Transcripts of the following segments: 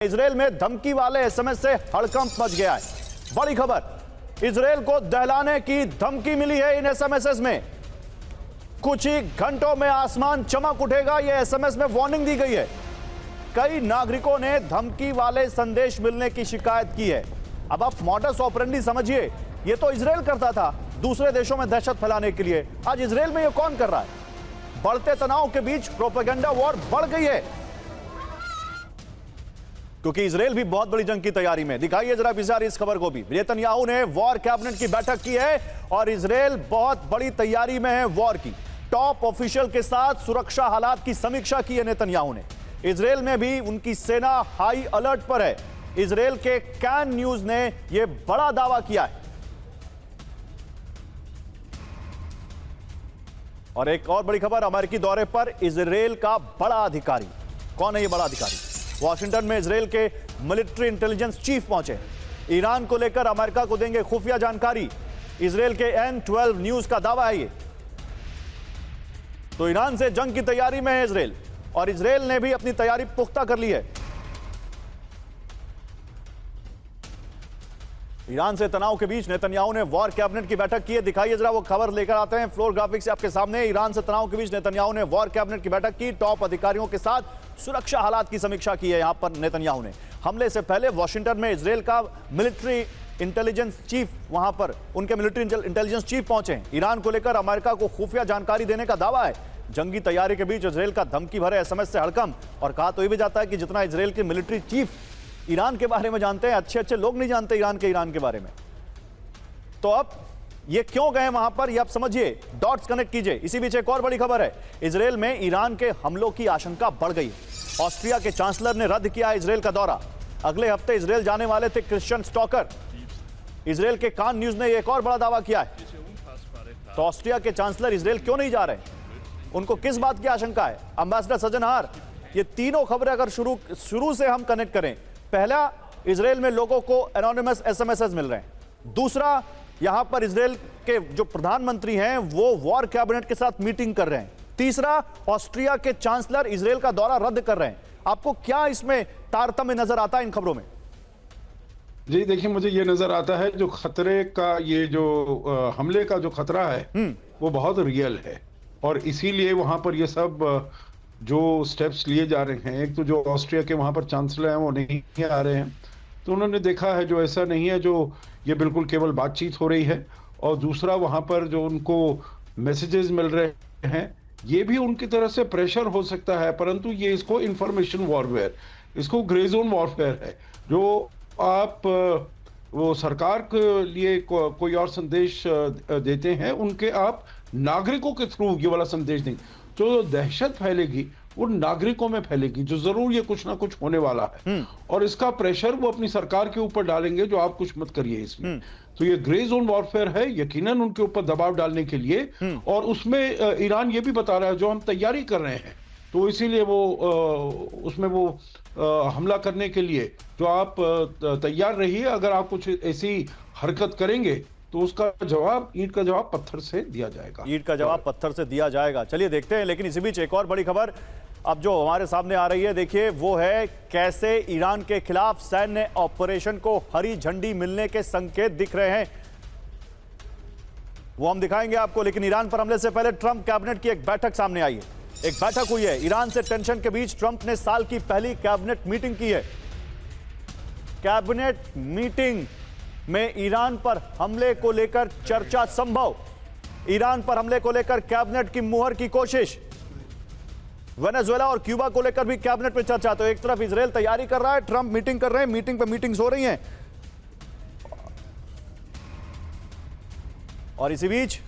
Israel में धमकी वाले एसएमएस से हड़कंप मच गया है। बड़ी खबर, इजरायल को दहलाने की धमकी मिली है इन एसएमएस में। कुछ ही घंटों में आसमान चमक उठेगा, यह एसएमएस में वार्निंग दी गई है। कई नागरिकों ने धमकी वाले संदेश मिलने की शिकायत की है। अब आप मॉडस ऑपरेंडी समझिए, यह तो इजरायल करता था दूसरे देशों में दहशत फैलाने के लिए, आज इजरायल में यह कौन कर रहा है? बढ़ते तनाव के बीच प्रोपेगेंडा वॉर बढ़ गई है, क्योंकि इजरायल भी बहुत बड़ी जंग की तैयारी में। दिखाइए जरा विस्तार इस खबर को भी। नेतन्याहू ने वॉर कैबिनेट की बैठक की है और इजरायल बहुत बड़ी तैयारी में है वॉर की। टॉप ऑफिशियल के साथ सुरक्षा हालात की समीक्षा की है नेतन्याहू ने। इजरायल में भी उनकी सेना हाई अलर्ट पर है। इजरायल के कैन न्यूज ने यह बड़ा दावा किया है। और एक और बड़ी खबर, अमेरिकी दौरे पर इजरायल का बड़ा अधिकारी। कौन है यह बड़ा अधिकारी? वॉशिंगटन में इजरायल के मिलिट्री इंटेलिजेंस चीफ पहुंचे। ईरान को लेकर अमेरिका को देंगे खुफिया जानकारी। इजरायल के N12 न्यूज का दावा है ये। तो ईरान से जंग की तैयारी में है इजरायल, और इजरायल ने भी अपनी तैयारी पुख्ता कर ली है। ईरान से तनाव के बीच नेतन्याहू ने वॉर कैबिनेट की बैठक की है। दिखाइए जरा वो खबर लेकर आते हैं फ्लोर ग्राफिक्स से आपके सामने। ईरान से तनाव के बीच नेतन्याहू ने वॉर कैबिनेट की बैठक की। टॉप अधिकारियों के साथ सुरक्षा हालात की समीक्षा की है। यहां पर नेतन्याहू ने हमले से पहले वॉशिंगटन में इजरायल का मिलिट्री इंटेलिजेंस चीफ, वहां पर उनके मिलिट्री इंटेलिजेंस चीफ पहुंचे हैं। ईरान को लेकर अमेरिका को खुफिया जानकारी देने का दावा है। जंगी तैयारी के बीच इजरायल का धमकी भरे एसएमएस से हड़कंप। और कहा तो यह भी जाता है कि जितना इजरायल के मिलिट्री चीफ ईरान के बारे में जानते हैं, अच्छे लोग नहीं जानते ईरान के बारे में। तो अब ये क्यों गए वहां पर, ये आप समझिए, डॉट्स कनेक्ट कीजिए। इसी बीच एक और बड़ी खबर है, इजरायल में ईरान के हमलों की आशंका बढ़ गई। ऑस्ट्रिया के चांसलर ने रद्द किया इजरायल का दौरा। अगले हफ्ते इजरायल जाने वाले थे क्रिश्चियन स्टॉकर। इजरायल के कान न्यूज ने एक और बड़ा दावा किया है। तो ऑस्ट्रिया के चांसलर इजरायल क्यों नहीं जा रहे, उनको किस बात की आशंका है? एम्बेसडर सजनहार, ये तीनों खबरें अगर शुरू से हम कनेक्ट करें, पहला, इजरायल में लोगों को एनोनिमस एसएमएस मिल रहे हैं। दूसरा, यहां पर इजरायल के जो प्रधानमंत्री हैं वो वॉर कैबिनेट के साथ मीटिंग कर रहे हैं। तीसरा, ऑस्ट्रिया के चांसलर इजरायल का दौरा रद्द कर रहे हैं। आपको क्या इसमें तारतम्य नजर आता है इन खबरों में? जी देखिए, मुझे ये नजर आता है जो खतरे का, ये जो हमले का जो खतरा है वो बहुत रियल है, और इसीलिए वहां पर ये सब जो स्टेप्स लिए जा रहे हैं। एक तो जो ऑस्ट्रिया के वहां पर चांसलर हैं वो नहीं आ रहे हैं, तो उन्होंने देखा है जो ऐसा नहीं है जो ये बिल्कुल केवल बातचीत हो रही है। और दूसरा, वहां पर जो उनको मैसेजेस मिल रहे हैं ये भी उनकी तरफ से प्रेशर हो सकता है, परंतु ये इसको इंफॉर्मेशन वॉरफेयर, इसको ग्रे जोन वॉरफेयर है। जो आप वो सरकार के लिए कोई और संदेश देते हैं, उनके आप नागरिकों के थ्रू ये वाला संदेश देंगे, जो दहशत फैलेगी वो नागरिकों में फैलेगी, जो जरूर ये कुछ ना कुछ होने वाला है। और इसका प्रेशर वो अपनी सरकार के ऊपर डालेंगे, जो आप कुछ मत करिए इसमें। तो ये ग्रे जोन वॉरफेयर है, यकीनन उनके ऊपर दबाव डालने के लिए। और उसमें ईरान ये भी बता रहा है जो हम तैयारी कर रहे हैं, तो इसीलिए वो उसमें वो हमला करने के लिए जो आप तैयार रहिए। अगर आप कुछ ऐसी हरकत करेंगे तो उसका जवाब, ईंट का जवाब पत्थर से दिया जाएगा। ईंट का जवाब पत्थर से दिया जाएगा। चलिए देखते हैं। लेकिन इसी बीच एक और बड़ी खबर अब जो हमारे सामने आ रही है, देखिए वो है कैसे ईरान के खिलाफ सैन्य ऑपरेशन को हरी झंडी मिलने के संकेत दिख रहे हैं, वो हम दिखाएंगे आपको। लेकिन ईरान पर हमले से पहले ट्रंप कैबिनेट की एक बैठक सामने आई है। एक बैठक हुई है ईरान से टेंशन के बीच। ट्रंप ने साल की पहली कैबिनेट मीटिंग की है। कैबिनेट मीटिंग में ईरान पर हमले को लेकर चर्चा संभव। ईरान पर हमले को लेकर कैबिनेट की मुहर की कोशिश। वेनेजुएला और क्यूबा को लेकर भी कैबिनेट में चर्चा। तो एक तरफ इजरायल तैयारी कर रहा है, ट्रंप मीटिंग कर रहे हैं, मीटिंग पर मीटिंग्स हो रही हैं। और इसी बीच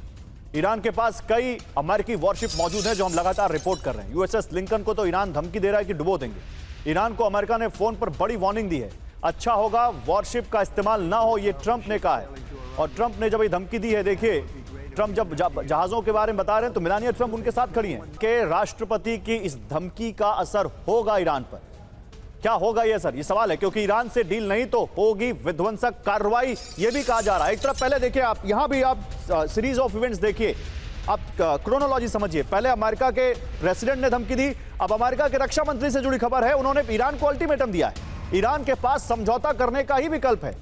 ईरान के पास कई अमेरिकी वॉरशिप मौजूद हैं, जो हम लगातार रिपोर्ट कर रहे हैं। यूएसएस लिंकन को तो ईरान धमकी दे रहा है कि डुबो देंगे। ईरान को अमेरिका ने फोन पर बड़ी वार्निंग दी है, अच्छा होगा वॉरशिप का इस्तेमाल ना हो, ये ट्रंप ने कहा है। और ट्रंप ने जब ये धमकी दी है, देखिए ट्रंप जब जहाजों के बारे में बता रहे हैं तो मेलानिया ट्रंप उनके साथ खड़ी हैं कि राष्ट्रपति की इस धमकी का असर होगा ईरान पर। क्या होगा ये असर, ये सवाल है, क्योंकि ईरान से डील नहीं तो होगी विध्वंसक कार्रवाई, ये भी कहा जा रहा है। एक तरफ पहले देखिए आप, यहां भी आप सीरीज ऑफ इवेंट्स देखिए। आप क्रोनोलॉजी समझिए। पहले अमेरिका के प्रेसिडेंट ने धमकी दी, अब अमेरिका के रक्षा मंत्री से जुड़ी खबर है, उन्होंने ईरान को अल्टीमेटम दिया है ईरान के पास समझौता करने का ही विकल्प है,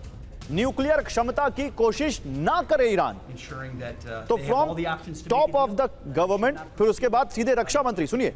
न्यूक्लियर क्षमता की कोशिश ना करे ईरान। तो from top of the government, फिर उसके बाद सीधे रक्षा मंत्री, सुनिए।